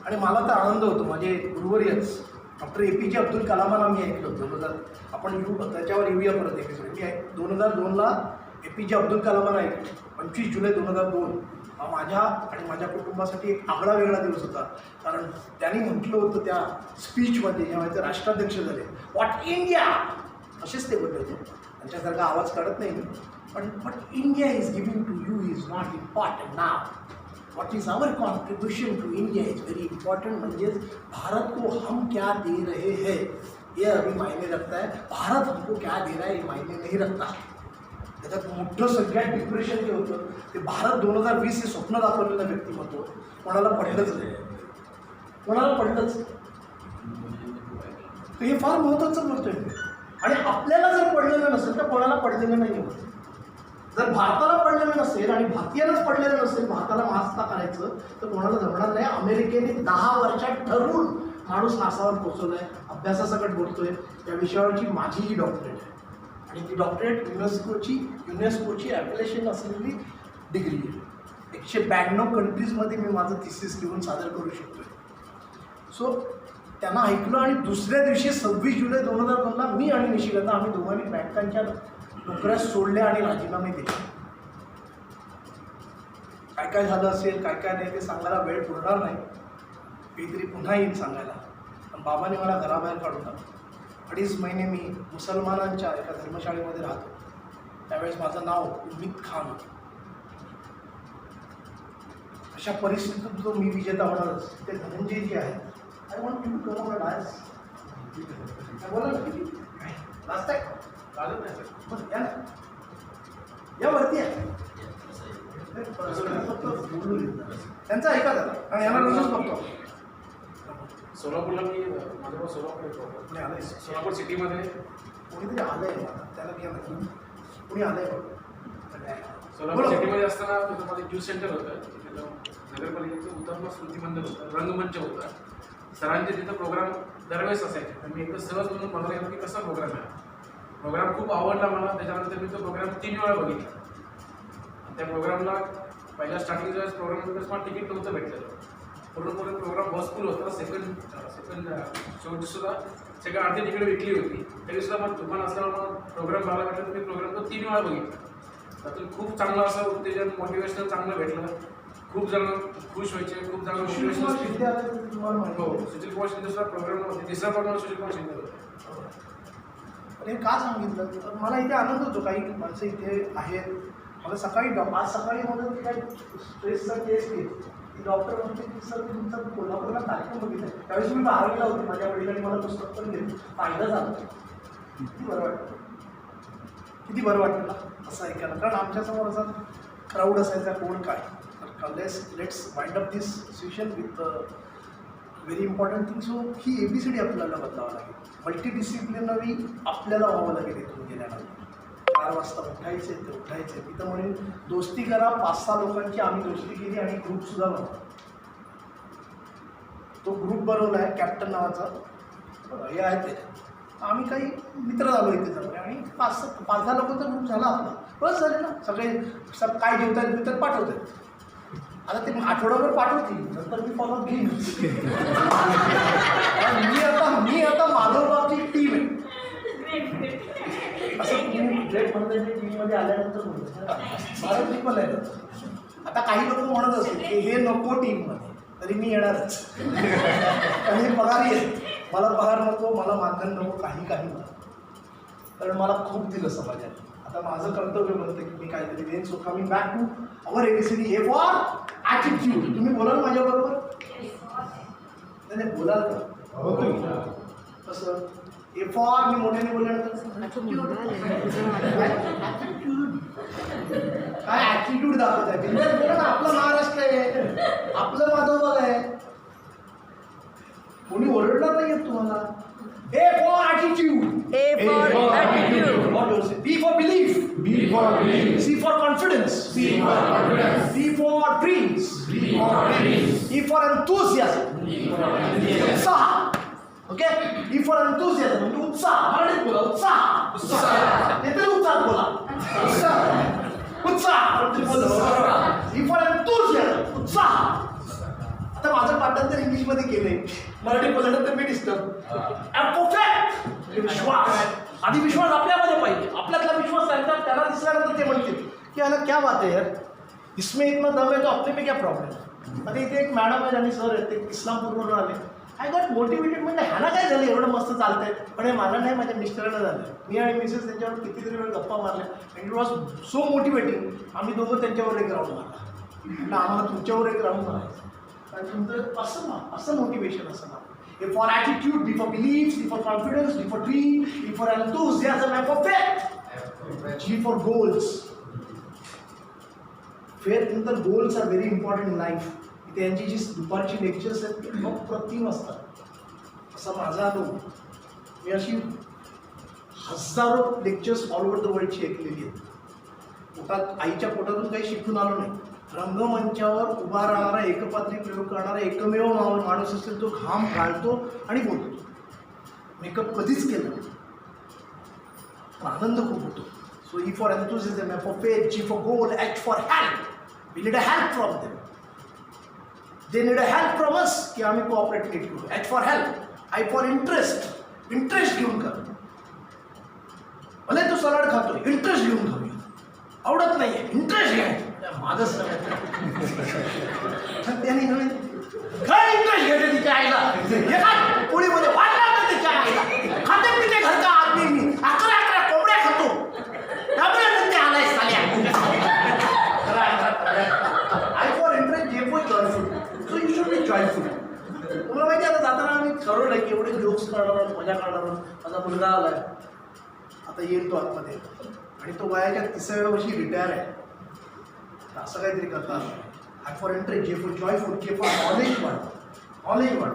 आणि मला तर आनंद होतो. माझे गुरुवर्यच डॉक्टर APJ अब्दुल कलामांना मी ऐकलं 2000. आपण त्याच्यावर येऊया परत एपिसोड. मी 2002ला APJ अब्दुल कलामांना ऐकलं. 25 जुलै 2002 हा माझ्या आणि माझ्या कुटुंबासाठी एक आगळा वेगळा दिवस होता. कारण त्यांनी म्हटलं होतं त्या स्पीचमध्ये, जेव्हा ते राष्ट्राध्यक्ष झाले, व्हॉट इंडिया, असेच ते बोलले होते. त्यांच्यासारखा आवाज काढत नाही मी, पण what India is giving to you is not important नाव. What is our contribution to India is very important. म्हणजेच भारत को हम क्या दे रहे हैं ये अभी मायने रखता है, भारत हमको क्या दे रहा है ये मायने नहीं रखता. त्याच्यात मोठं सगळ्यात डिप्रेशन जे होतं ते भारत 2020 हे स्वप्न दाखवलेलं व्यक्तिमत्व कोणाला पडलंच नाही. कोणाला पडलंच. तर हे फार महत्त्वाचं बोलतोय. आणि आपल्याला जर पडलेलं नसेल तर कोणाला पडलेलं नाही होत. जर भारताला पडलेलं नसेल आणि भारतीयांनाच पडलेलं नसेल भारताला मास्क करायचं तर कोणाला जमणार नाही. अमेरिकेने 10 वर्षात ठरवून माणूस नासावर पोचवलाय. अभ्यासासकट बोलतोय. त्या विषयावरची माझी ही डॉक्टरेट आहे आणि ती डॉक्टरेट युनेस्कोची ॲप्लिकेशन असलेली डिग्री आहे. 192 कंट्रीजमध्ये मी माझं थिसिस घेऊन सादर करू शकतोय. सो त्यांना ऐकलं आणि दुसऱ्या दिवशी 26 जुलै 2002ला मी आणि निशिकांत आम्ही दोघांनी बँकांच्या नोकऱ्या सोडल्या आणि राजीनामे दिले. काय काय झालं असेल काय काय नाही ते सांगायला वेळ पुरणार नाही. काहीतरी पुन्हा येईल सांगायला. पण बाबांनी मला घराबाहेर काढून टाकलं. 2.5 महिने मी मुसलमानांच्या एका धर्मशाळेमध्ये राहतो. त्यावेळेस माझं नाव उम्मीद खान होतं. अशा परिस्थितीत जो मी विजेता होणारच. ते धनंजय जी आहेत, I want you to come on dance. बोला ना किती नाचताय चालत नाही सर. बस या ना, या वरती आहे. त्यांचं ऐका जरा आणि यांना रोजच बघतो. सोलापूरला मी माझ्या सोलापूर येतो. पुणे आलंय सोलापूर सिटीमध्ये कोणीतरी आलंय मला त्याला घ्या माहिती कुणी आलंय सोलापूर बोला. सिटीमध्ये असताना तिथं माझं ज्यूस सेंटर होतं. तिथं नगरपालिकेचं हुतात्मा स्मृती मंदिर होतं, रंगमंच होता. सरांचे तिथं प्रोग्राम दरवेळेस असायचे. तर मी एकदा सहज म्हणून बघायला गेलो की कसा प्रोग्राम आहे. प्रोग्राम खूप आवडला मला. त्याच्यानंतर मी तो प्रोग्राम 3 वेळा बघितला. त्या प्रोग्रामला पहिल्या स्टार्टिंगच्या वेळेस प्रोग्राममध्ये मला तिकीट नव्हतं भेटलेलं. पूर्ण प्रोग्राम हाऊसफुल होता. सेकंड शेवटी सुद्धा सगळ्या अर्धी तिकीट विकली होती. तरी सुद्धा मला दुकान असल्यामुळे मला प्रोग्राम बघायला भेटला. तर मी प्रोग्राम तो 3 वेळा बघितला. त्यातून खूप चांगलं असं उत्तेजन मोटिवेशनल चांगलं भेटलं. खूप जण खुश व्हायचे, खूप जण मोटिवेशनल. शिंदे आले तर तुम्हाला माहिती हो, आहे. सुशील कुमार शिंदेचा प्रोग्राम होता. तिसरा प्रोग्राम सुशील कुमार शिंदे होता. पण हे का सांगितलं तर मला इथे आनंद होतो. काही माणसं इथे आहेत. मला सकाळी आज सकाळी म्हणून ती काही स्ट्रेसचा केस केली. ती डॉक्टर म्हणते की सर मी तुमचा कोल्हापूरला कार्यक्रम बघितला. त्यावेळेस मी बारावीला होते. माझ्या वडिलांनी मला पुस्तक पण दिलं. फायदा झाला. किती बरं वाटतं, किती बरं वाटतं ना असं ऐकायला. कारण आमच्यासमोर असा क्राऊड असायचा कोण काय. तर let's wind up this session with very important thing. So he ABCD आपल्याला बदलावं लागेल. मल्टीडिसिप्लिनरी आपल्याला व्हावं लागेल इथून गेल्यानंतर. 4 वाजता उठायचे ते उठायचे. तिथं म्हणून दोस्ती करा. 5-6 लोकांची आम्ही दोस्ती केली आणि ग्रुपसुद्धा बनवला. तो ग्रुप बनवला आहे कॅप्टन नावाचा. हे आहे ते आम्ही काही मित्र झालो इथे सगळे आणि 5-6 लोकांचा ग्रुप झाला आपला. बस झाले ना सगळे. काय जेवतात बिवतात पाठवत आहेत. आता ते आठवड्याभर पाठवतील नंतर मी फॉलोअप घेईन. मी आता माधवबाबची टीम आहे असं तुम्ही ग्रेट म्हणता. टीममध्ये आल्यानंतर मला टीम आहे. आता काही लोक म्हणत असतील की हे नको टीममध्ये तरी मी येणारच. आणि हे पगारी आहे. मला पगार नको, मला मानधन नको, काही मला. कारण मला खूप दिलं समाजाने. आता माझं कर्तव्य बनतं की मी काहीतरी देईन. So coming back to our ABCD. A for attitude. तुम्ही बोलाल माझ्याबरोबर? नाही बोलाल का? कसं A फॉर मी मोठ्याने बोलल्यानंतर काय ॲटिट्यूड दाखवत आहे. बोला ना आपलं महाराष्ट्र आहे, आपलं माधवबाग आहे. कोणी ओरडणार नाही आहेत तुम्हाला. A for attitude. A for attitude. What do you say? B for belief. B for belief. C for confidence. C for confidence. D for dreams. D for dreams. E for enthusiasm. E for enthusiasm. उत्साह. Okay. E for enthusiasm म्हणजे उत्साह. मराठीत बोला उत्साह. ते तरी उत्साह बोला. उत्साह. E for enthusiasm. उत्साह. आता माझं पाठांतर इंग्लिशमध्ये केलंय. मराठी बोलणं तर मी डिस्टर्ब. विश्वास. आधी विश्वास आपल्यामध्ये पाहिजे. आपल्यातला विश्वास आहे तर त्याला दिसल्यानंतर ते म्हणतील की याला क्या बात आहे यार, इसमें इतना दम है तो अपने में क्या प्रॉब्लेम आहे. आता इथे एक मॅडम आहेत आणि सर आहेत. ते इस्लामपूरवरून आले. I got motivated. म्हणजे ह्याला काय झालं एवढं मस्त चालतंय. पण हे मला नाही, माझ्या मिस्टरांना झालं. मी आणि मिसेस त्यांच्यावर कितीतरी वेळ गप्पा मारल्या. And it was so motivating. आम्ही दोघं त्यांच्यावर एक राऊंड मारला. म्हटलं आम्हाला तुमच्यावर एक राऊंड मारायचं. आणि तुमचं असं मोटिवेशन असं ना. A for attitude, B for beliefs, D for confidence, D for dream, E for enthusiasm, F for faith, G for goals. Faith नंतर goals are very important in life. इथे यांची जी दुपारची लेक्चर्स आहेत ती अप्रतिम असतात. असा माझा अनुभव. मी अशी हजारो लेक्चर्स ऑल ओव्हर द वर्ल्डची ऐकलेली आहेत. पोटात आईच्या पोटातून काही शिकून आलो नाही. रंगमंचावर उभा राहणारा, एकपात्री प्रयोग करणारा एकमेव माणूस असेल तो घाम गाळतो आणि बोलतो. मेकअप कधीच केलं नाही. आनंद खूप होतो. So E for enthusiasm, F for faith, G for goal, H for help. We need a help from them. They need a help from us की आम्ही कोऑपरेट नीट करू. H for help, I for interest. Interest घेऊन कर. भले तो salad खातोय, interest घेऊन खाऊया. आवडत नाहीये, इंटरेस्ट घ्यायचं. माझंच त्याने काय इंटरेस्ट घ्यायचं तिच्या आईला. एका पोळीमध्ये वाटला तिच्या आईला. खाते पिते घरचा आदमी मी 11 कोंबड्या खातो. त्यामुळे ते आलाय साल्या. I for interest, J for joyful. So you should be joyful. तुम्हाला माहिती आता जाताना आम्ही ठरवलं की एवढे जोक्स करणार, मजा करणार. माझा मुलगा आलाय आता, येईल तो आतमध्ये. आणि तो वयाच्या 3व्या वर्षी रिटायर आहे. असं काहीतरी करतात. I for interest, J for joyful, K for knowledge वाढ. नॉलेज वाढ.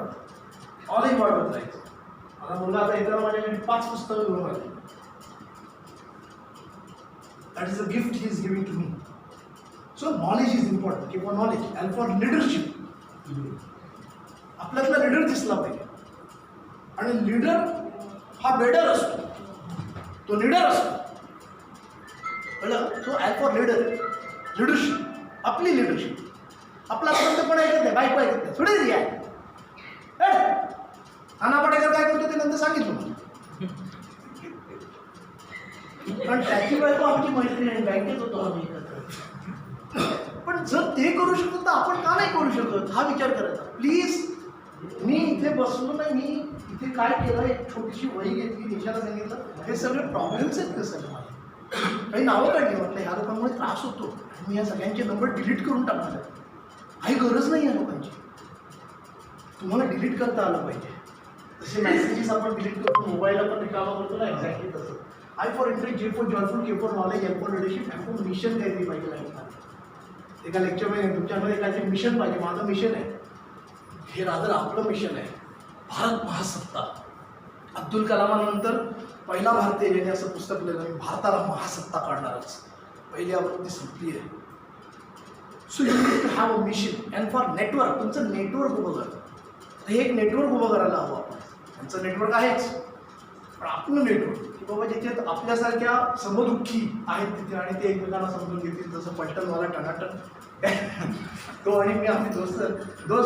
नॉलेज वाढवत राहायचं. माझा मुलगा आता येताना माझ्याकडे 5 पुस्तकं घेऊन आले. That is a gift he is giving to me. So knowledge is important. किंवा नॉलेज अँड फॉर लिडरशिप, आपल्यातला लीडर दिसला पाहिजे. आणि लीडर हा बेडर असतो, तो लीडर असतो. कळलं? तो ॲज फॉर लिडरशिप, आपली लिडरशिप. आपला पर्यंत पण ऐकत नाही, बायको ऐकत नाही, थोडी आहे. नाना पाटेकर काय करतो ते नंतर सांगितलं मला. कारण त्याची बायको आमची मैत्रीण आहे, बँकेत होतो आम्ही एकत्र. पण जर ते करू शकतो तर आपण का नाही करू शकत हा विचार करायचा. प्लीज, मी इथे बसलो नाही, मी इथे काय केलं, एक छोटीशी वही घेतली, देशाला सांगितलं हे सगळे प्रॉब्लेम्स आहेत का सर. काही नावं काढली, म्हटलं ह्या लोकांमुळे त्रास होतो, मी या सगळ्यांचे नंबर डिलीट करून टाकणार आहे. काही गरज नाही आहे लोकांची, तुम्हाला डिलीट करता आलं पाहिजे. तसे मेसेजेस आपण डिलीट करतो, मोबाईलला पण रिकामा करतो ना, एक्झॅक्टली तसं. I for interest, J for joyful, K for knowledge, M for leadership, M for mission काहीतरी पाहिजे लाईफमध्ये. एका लेक्चरमध्ये तुमच्यामध्ये काहीतरी मिशन पाहिजे. माझं मिशन आहे हे, रादर आपलं मिशन आहे भारत महासत्ता. अब्दुल कलामानंतर पहिला भारतीय ज्याने असं पुस्तक लिहिलं, मी भारताला महासत्ता काढणारच. पहिली आवृत्ती संपली आहे. So you need to have a mission and for network. तुमचं नेटवर्क उभं करा. हे एक नेटवर्क उभं करायला हवं आपण. त्यांचं नेटवर्क आहेच, पण आपलं नेटवर्क की बाबा ज्याच्यात आपल्यासारख्या समदुःखी आहेत तिथे आणि ते एकमेकांना समजून घेतील. जसं पलटणवाला टनाटन तो आणि मी, आम्ही दोस्त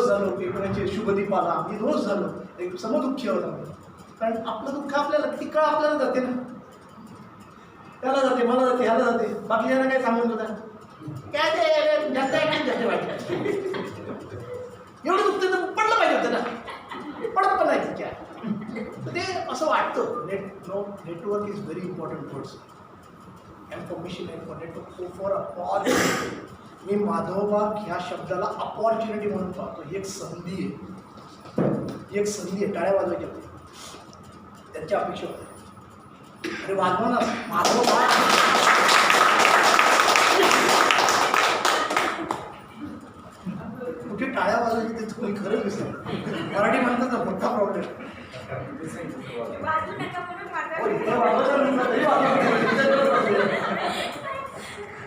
झालो. एकमेकांचे शुभदीप आला, आम्ही दोस्त झालो, एक समदुःखी आहोत आम्ही. कारण आपलं दुःख आपल्याला किती काळ आपल्याला जाते ना, त्याला जाते, मला जाते, ह्याला जाते. बाकीच्यांना काय सांगून होता काय ते जास्त आहे काय जास्त वाईट एवढं दुखतं तर पडलं पाहिजे होतं ना, पडत पण नाही तिच्या. तर ते असं वाटतं. Network is very important words. Information and for network for opportunity. मी माधवबाग ह्या शब्दाला अपॉर्च्युनिटी म्हणून पाहतो. ही एक संधी आहे, ही एक संधी आहे. टाळ्या वाजवायच्या त्यांच्या अपेक्षा होत्या. अरे वाजवा ना माधवबाग. कुठे टाळ्या वाजवायची ते तुम्ही खरंच विसरलं. मराठी म्हणतात ना, मोठा प्रॉब्लेम. वाजू नका म्हणून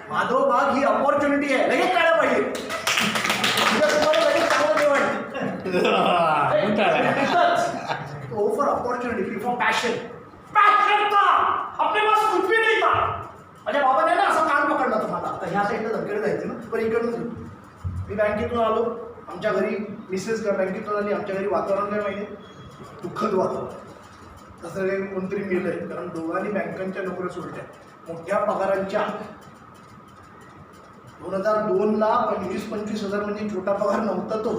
माधवबाग ही अपॉर्च्युनिटी आहे. लगेच टाळ्या पाहिजे. तुम्हाला लगेच चांगलं जेवण for opportunity, for passion. Passion था अपने पास कुछ भी नहीं था. माझ्या बाबाने ना असं कान पकडला तुम्हाला. आता ह्या साईडला धनकडे जायचं ना, पण इकडनंच होतो. मी बँकेतून आलो, आमच्या घरी मिसेस बँकेतून आली. आमच्या घरी वातावरण काय माहिती, दुःखद वातावरण. तसं काही कोणतरी मिळलं आहे, कारण दोघांनी बँकांच्या नोकऱ्या सोडल्या मोठ्या पगारांच्या. 2002ला 25-25 हजार म्हणजे छोटा पगार नव्हता तो.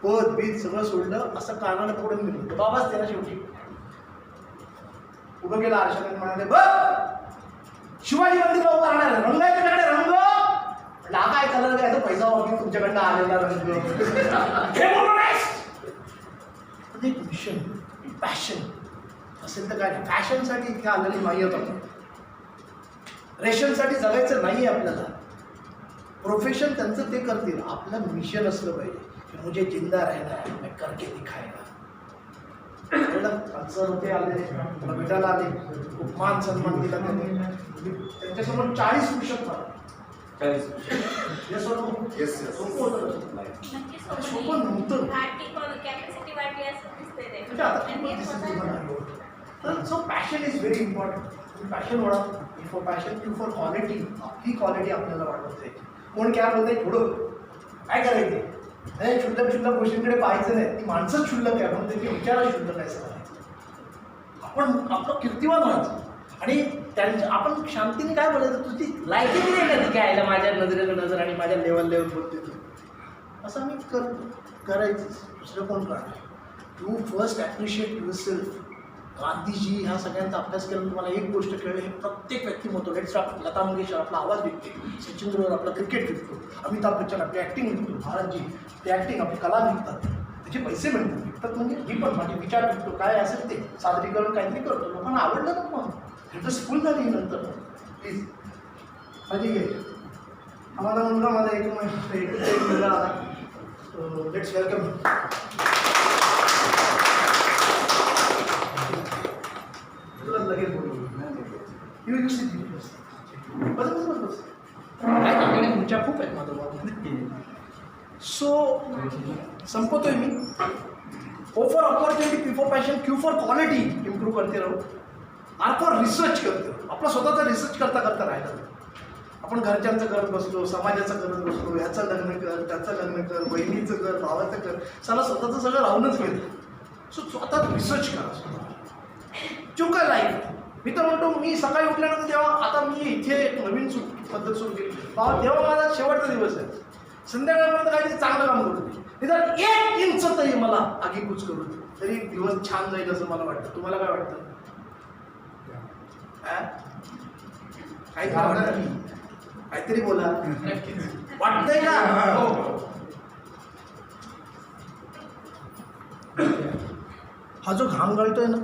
पद बीत सगळं सोडलं, असं कानाला पकडून दिलं. बाबाच त्याला शेवटी उभं केलं आरशाने, म्हणाले बघ शिवाजी मंदिर उभारणार रंग आहे तुझ्याकडे, रंग काय कलर काय, पैसा वापरून तुमच्याकडनं आलेला रंग. एक मिशन, पॅशन असेल तर काय. फॅशनसाठी इथे आलेली नाही आहेत आपण. रेशनसाठी जगायचं नाही आहे आपल्याला. प्रोफेशन त्यांचं ते करतील. आपलं मिशन असलं पाहिजे की मुझे जिंदा रहना है, मैं करके दिखाएगा. सर होते आले, मला भेटायला आले, खूप मान सन्मान दिला त्यांनी. त्यांच्यासमोर 40 पुरुषक होता. सोपं नव्हतं. कॅपॅसिटी वाढली असं दिसतंय ते. म्हणजे आता खूपच दिसत तुम्हाला. तर so passion is very important. Passion वाढा. For passion to for quality. ही क्वालिटी आपल्याला वाढवते. कोण काय बोलतंय थोडं काय करायचे, नाही क्षुल्लक गोष्टींकडे पाहायचं नाही. ती माणसंच क्षुल्लक आहे, म्हणून त्याचे विचार क्षुल्लक आहे. सगळं आपण आपलं कीर्तिवान व्हायचं. आणि त्यांच्या आपण शांतीने काय बोलायचं, तुझी लायकी नाही का ती घ्यायला, माझ्या नजरेला नजर आणि माझ्या लेवल बोलते तू. असं आम्ही करायचं. दुसरं कोण करणार. You first appreciate your self. Gandhiji ह्या सगळ्यांचा अभ्यास केला. तुम्हाला एक गोष्ट कळली, हे प्रत्येक व्यक्तिमत्व. लेट्स लता मंगेशकर आपला आवाज विकते, सचिन तेंडुलकर आपला क्रिकेट विकतो, अमिताभ बच्चन आपली ॲक्टिंग विकतो, महाराजजी ते ॲक्टिंग आपली कला विकतात, त्याचे पैसे मिळतात. विकतात म्हणजे मी पण माझे विचार विकतो, काय असेल ते सादरीकरण काहीतरी करतो. लोकांना आवडलं ना, मग हे तर स्कूल झाली नंतर. प्लीज माझी घे. आम्हाला मुलगा माझा एक मुलगा आला. Let's welcome. यू सी बस बस बस बस काय कंपनी तुमच्या खूप आहेत माझं. सो संपवतोय मी. O for opportunity, P for passion, Q for quality improve करते राहू. आर फॉर रिसर्च करते राहू. आपला स्वतःचा रिसर्च करता करता राहिला. आपण घरच्यांचं करत बसलो, समाजाचं करत बसलो, ह्याचं लग्न कर, त्याचं लग्न कर, बहिणीचं कर, भावाचं कर, चला स्वतःचं सगळं राहूनच गेलं. सो स्वतः रिसर्च करा. जो काय लाईफ मी तर म्हणतो, मी सकाळी उठल्यानंतर तेव्हा आता मी इथे एक नवीन पद्धत सुरू केली. तेव्हा माझा शेवटचा दिवस आहे. संध्याकाळपर्यंत काहीतरी चांगलं काम करतो. निदान 1 इंच तरी मला आगीकूच करू तरी दिवस छान जाईल असं मला वाटतं. तुम्हाला काय वाटतं? काहीतरी बोला. वाटतंय का? हा जो घाम गळतोय ना,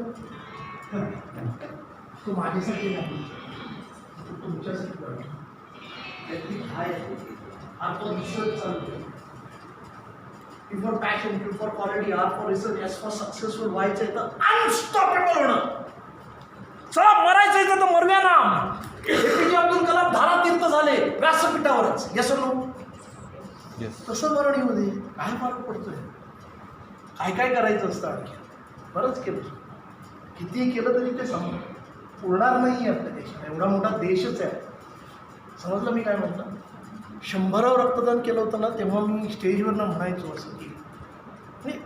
तो माझ्यासाठी नाही, तो तुमच्यासाठी गळतो. आपण रिसर्च चालू Q for passion, Q for quality, R for research, S for successful व्हायचं आहे तर अनस्टॉपेबल होणं. चला मरायचं आहे तर मरूया ना. APJ अब्दुल कलाम धारातीर्थ झाले व्यासपीठावरच. Yes no? तसं मरण येऊ दे. काय फरक पडतोय? काय काय करायचं असतं आणखी. बरंच केलं, कितीही केलं तरी ते पुरणार नाही आहे आपल्या देशात. एवढा मोठा देशच आहे. समजलं मी काय म्हणतो? 100 रक्तदान केलं होतं ना, तेव्हा मी स्टेजवरनं म्हणायचो असं की नाही,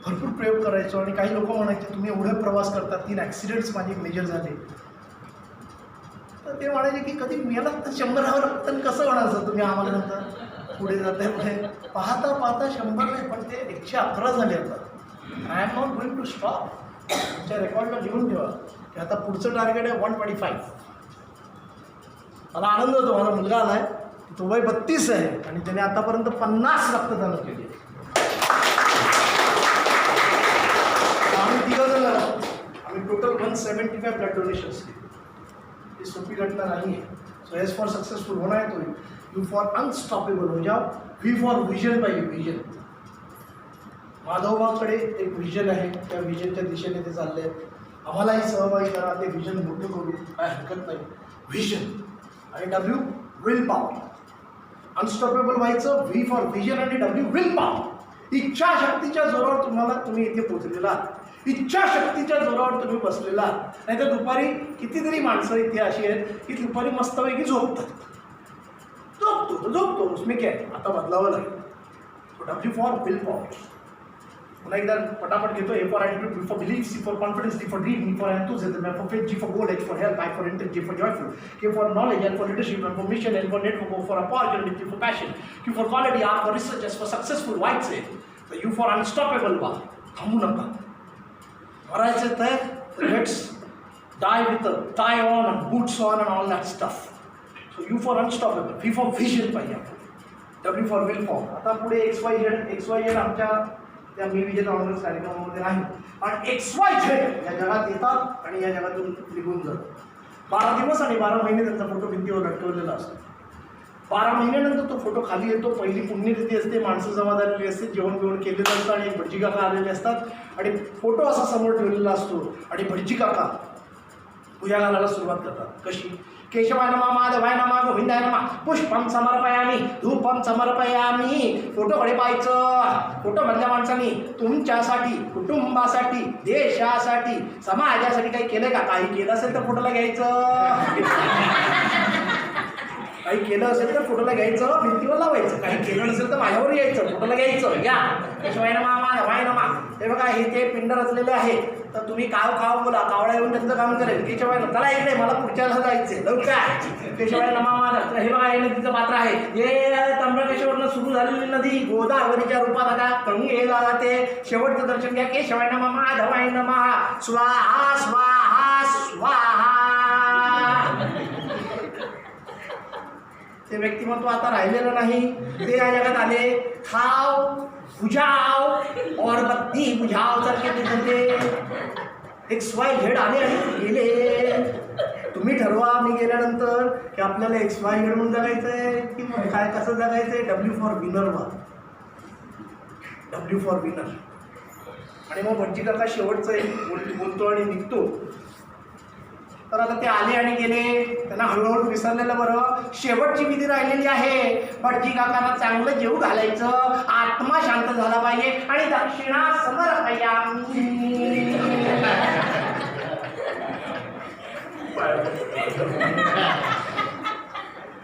भरपूर प्रयोग करायचो. आणि काही लोक म्हणायचे तुम्ही एवढे प्रवास करता, 3 ॲक्सिडेंट्स माझे मेजर झाले. तर ते म्हणायचे की कधी मेला तर 100 रक्तदान कसं होणार सर? तुम्ही आम्हाला नंतर पुढे जाताय पुढे पाहता पाहता 100 नाही, पण ते 111 झाले आता. I am not going to stop. तुमच्या रेकॉर्डला लिहून ठेवा की आता पुढचं टार्गेट आहे 125. मला आनंद होतो, माझा मुलगा आला आहे, तो वय 32 आहे आणि त्याने आतापर्यंत 50 रक्तदानं केली. आम्ही 3 जण आम्ही टोटल 175 ब्लड डोनेशन्स केले. ही सोपी घटना नाही आहे. सो एस फॉर सक्सेसफुल होणार आहे तो. यू फॉर अनस्टॉपेबल हो जाओ. व्ही फॉर व्हिजन पाहिजे. व्हिजन. माधवबागकडे एक व्हिजन आहे, त्या व्हिजनच्या दिशेने ते चालले आहेत. आम्हालाही सहभागी करा, ते व्हिजन मोठं करू, काय हरकत नाही. व्हिजन आणि W विल पॉवर. अनस्टॉपेबल व्हायचं. व्ही फॉर व्हिजन आणि W विल पॉवर. इच्छाशक्तीच्या जोरावर तुम्ही इथे पोचलेला आहात. इच्छाशक्तीच्या जोरावर तुम्ही बसलेला आहात. नाही तर दुपारी कितीतरी माणसं इथे अशी आहेत की दुपारी मस्तपैकी झोपतात. झोपतो उसमें क्या है? आता बदलावं लागेल. W for will power. पुन्हा एकदा पटापट घेतो. A for attitude, B for belief, C for confidence, D for dream, E for enthusiasm, F for faith, G for goal, H for health, I for interest, J for joyful, K for knowledge, L for leadership, M for mission, N for network, O for opportunity, P for passion, Q for quality, R for research, S for successful व्हायचे. तर U for unstoppable व्हा. थांबू नका. मरायचं तर let's die with tie on and boots on and all that stuff. So U for unstoppable. V for vision पाहिजे. W for will power. आता पुढे XYZ आमच्या त्या मी विजय ऑनर्स कार्यक्रमामध्ये नाही, पण XYZ या जगात येतात आणि या जगातून निघून जातात. 12 दिवस आणि 12 महिने त्यांचा फोटो भिंतीवर लटकवलेला असतो. 12 महिन्यानंतर तो फोटो खाली येतो. पहिली पुण्यतिथी असते, माणसं जमा झालेली असते, जेवण बिवण केलेलं असतं आणि भटजी काका आलेले असतात आणि फोटो असा समोर ठेवलेला असतो आणि भटजी काका पूजा घालायला सुरुवात करतात. कशी? केशवाय नमः, माधवाय नमः, गोविंदाय नमः, पुष्पम समर्पयामी, धूपम समर्पयामी. फोटोकडे पाहायचं. फोटोमधल्या माणसांनी तुमच्यासाठी, कुटुंबासाठी, देशासाठी, समाजासाठी काही केलं का? काही केलं असेल तर फोटोला घ्यायचं. काही केलं असेल तर फोटोला घ्यायचं, भिंतीवर लावायचं. काही केलं नसेल तर माझ्यावर यायचं, फोटोला घ्यायचं. या केशवाय नमः, माधवाय नमः. हे बघा, हे ते पिंड रचलेले आहे. तर तुम्ही काव बोला, कावळा येऊन त्यांचं काम करेल. केशवाय चला इकडे, मला पुढच्याला जायचंय लवकर. केशवाय नमः माधव. हे बघा, हे नदीचं पात्र आहे. हे त्र्यंबकेश्वरनं सुरू झालेली नदी गोदावरीच्या रूपात आता गंगेला जाते. शेवटचं दर्शन घ्या. केशवाय नमः, माधवाय नमः. स्वाहा स्वाहा स्वाहा. ते व्यक्तिमत्व आता राहिलेलं नाही. ते या जगात आले. खाव, बुझाव और बत्ती बुझाव सारखे ते XYZ आले आणि गेले. तुम्ही ठरवा मी गेल्यानंतर की आपल्याला XYZ म्हणून जगायचं आहे की मग काय कसं जगायचं आहे. W फॉर विनर व्हा. W for winner. आणि मग भटजी काका शेवटचं एक बोलतो आणि निघतो. तर आता ते आले आणि गेले, त्यांना हळूहळू विसरलेलं बरं. शेवटची विधी राहिलेली आहे. भटजी काकांना चांगलं जेवू घालायचं, आत्मा शांत झाला पाहिजे आणि दक्षिणा समर्पयामी.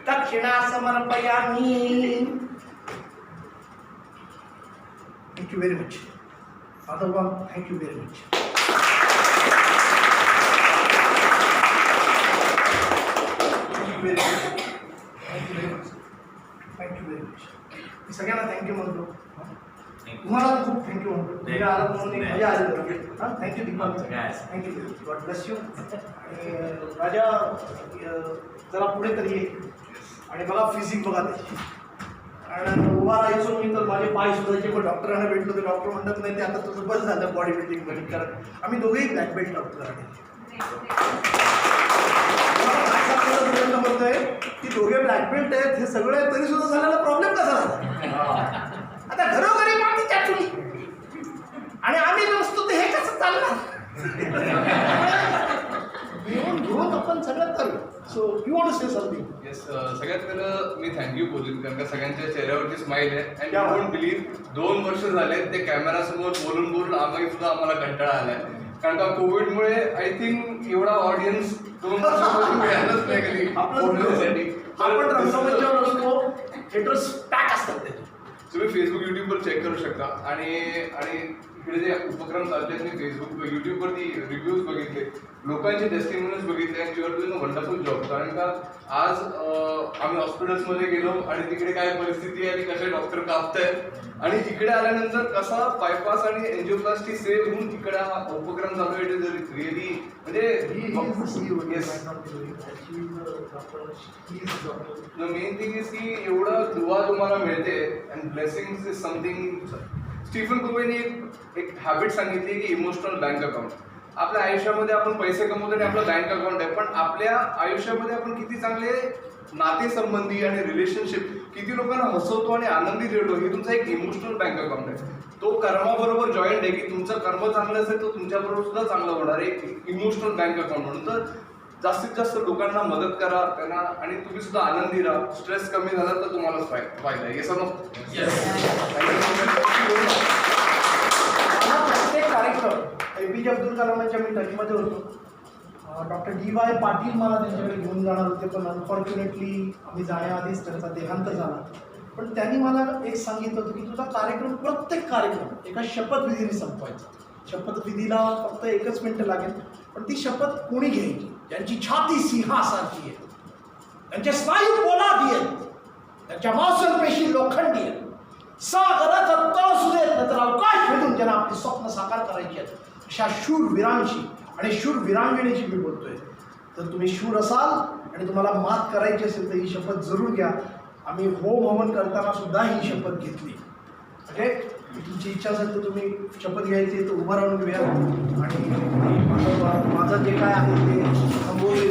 दक्षिणा समर्पयामी. Thank you very much. Madhavrao, thank you very much. Thank you very much. Thank you very much. मी सगळ्यांना थँक्यू म्हणतो. तुम्हाला खूप थँक्यू म्हणतो. तुम्ही आलात म्हणून एक मजा आली. हां, thank you Deepak. Thank you. God bless you. आणि राजा जरा पुढे तरी ये आणि बघा फिजिक बघा त्याची. आणि उभा राहायचो मी तर माझे पाय सुधायचे, पण डॉक्टरांना भेटलो तर डॉक्टर म्हणत नाही ते आता तुझं बस झालं बॉडी बिल्डिंग मध्ये. कारण आम्ही दोघेही ब्लॅक बेल्ट डॉक्टर म्हणतोय की दोघे ब्लॅक बेल्ट आहेत, हे सगळे तरी सुद्धा झालेला प्रॉब्लेम कसा झाला. आता घरोघरी मातीच्या चुली आणि आम्ही नसतो तर हे कसं चालणार. घेऊन आपण सगळ्यात करू. So you want to say something. Yes, सगळ्यात पहिलं मी थँक्यू बोलेन, कारण का सगळ्यांच्या चेहऱ्यावरती स्माईल आहे. अँड क्या यू बात. डोंट बिलीव्ह 2 वर्ष झाले ते कॅमेरासमोर बोलून बोलून आम्हाला कंटाळा आलाय. कारण का कोविडमुळे आय थिंक एवढा ऑडियन्स 2 वर्षापासून मिळालंच नाही कधी बोलण्यासाठी. आपण रंगमंचावर असतो, थिएटर्स पॅक असतात त्याचे. तुम्ही फेसबुक युट्यूबवर चेक करू शकता. आणि इकडे जे उपक्रम चालतात मी फेसबुक युट्यूबवरती रिव्ह्यूज बघितले, लोकांचे टेस्टिमोनियल्स बघितले, and you are doing a wonderful job. कारण का आज आम्ही हॉस्पिटल्समध्ये गेलो आणि तिकडे काय परिस्थिती आहे आणि कसे डॉक्टर कापतायत, आणि इकडे आल्यानंतर कसा बायपास आणि एन्जिओप्लास्टी सेव्ह होऊन इकडे हा उपक्रम चालू आहे. It is really the main thing is की एवढं दुवा तुम्हाला मिळते and blessings is something. Stephen Covey एक हॅबिट सांगितली की इमोशनल बँक अकाउंट. आपल्या आयुष्यामध्ये आपण पैसे कमवतो आणि आपलं बँक अकाउंट आहे, पण आपल्या आयुष्यामध्ये आपण किती चांगले नातेसंबंधी आणि रिलेशनशिप, किती लोकांना हसवतो आणि आनंदी देतो, हे तुमचा एक इमोशनल बँक अकाउंट आहे. तो कर्माबरोबर जॉईंट आहे की तुमचं कर्म चांगलं असेल तर तुमच्याबरोबर सुद्धा चांगलं होणार आहे. एक इमोशनल बँक अकाउंट म्हणून तर जास्तीत जास्त लोकांना मदत करा त्यांना, आणि तुम्ही सुद्धा आनंदी राहा. स्ट्रेस कमी झाला तर तुम्हालाच फायदा आहे. माझा प्रत्येक कार्यक्रम APJ अब्दुल कलामांच्या मी टचमध्ये होतो. डॉक्टर DY पाटील मला त्यांच्याकडे घेऊन जाणार होते, पण अनफॉर्च्युनेटली आम्ही जाण्याआधीच त्यांचा देहांत झाला. पण त्यांनी मला एक सांगितलं होतं की तुझा कार्यक्रम, प्रत्येक कार्यक्रम एका शपथविधीने संपवायचा. शपथविधीला फक्त 1 मिनिट लागेल, पण ती शपथ कोणी घ्यायची ज्यांची छाती सिंहासारखी आहे, त्यांचे स्नायू पोलादी आहेत, त्यांच्या मांसपेशी लोखंडी आहेत, सागराचा तळ सुदेत तर अवकाश भेटून ज्यांना आपली स्वप्न साकार करायची आहेत, अशा शूरवीरांशी आणि शूरवीरांगणीशी मी बोलतोय. तर तुम्ही शूर असाल आणि तुम्हाला मात करायची असेल तर ही शपथ जरूर घ्या. आम्ही होम हवन करताना सुद्धा ही शपथ घेतली. म्हणजे तुमची इच्छा असेल तर तुम्ही शपथ घ्यायची तर उभं राहून घेऊया आणि माझं जे काय आहे ते थांबवले.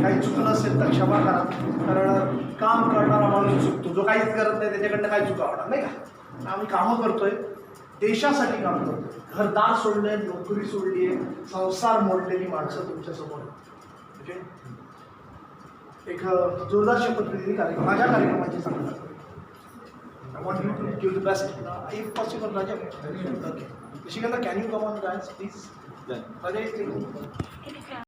काही चुकलं असेल तर क्षमा करा, कारण काम करणारा माणूस चुकतो. जो काहीच करत नाही त्याच्याकडनं काही चुका होणार नाही का. आम्ही कामं करतोय, देशासाठी काम करतोय. घरदार सोडले, नोकरी सोडली आहे, संसार मोडलेली माणसं तुमच्यासमोर. म्हणजे एक जोरदार शपथविधी कार्यक्रम माझ्या कार्यक्रमाची सांगतात. I want you to give the best, if possible, Raja. Okay. Shikanda, can you come on, guys, please? Raja,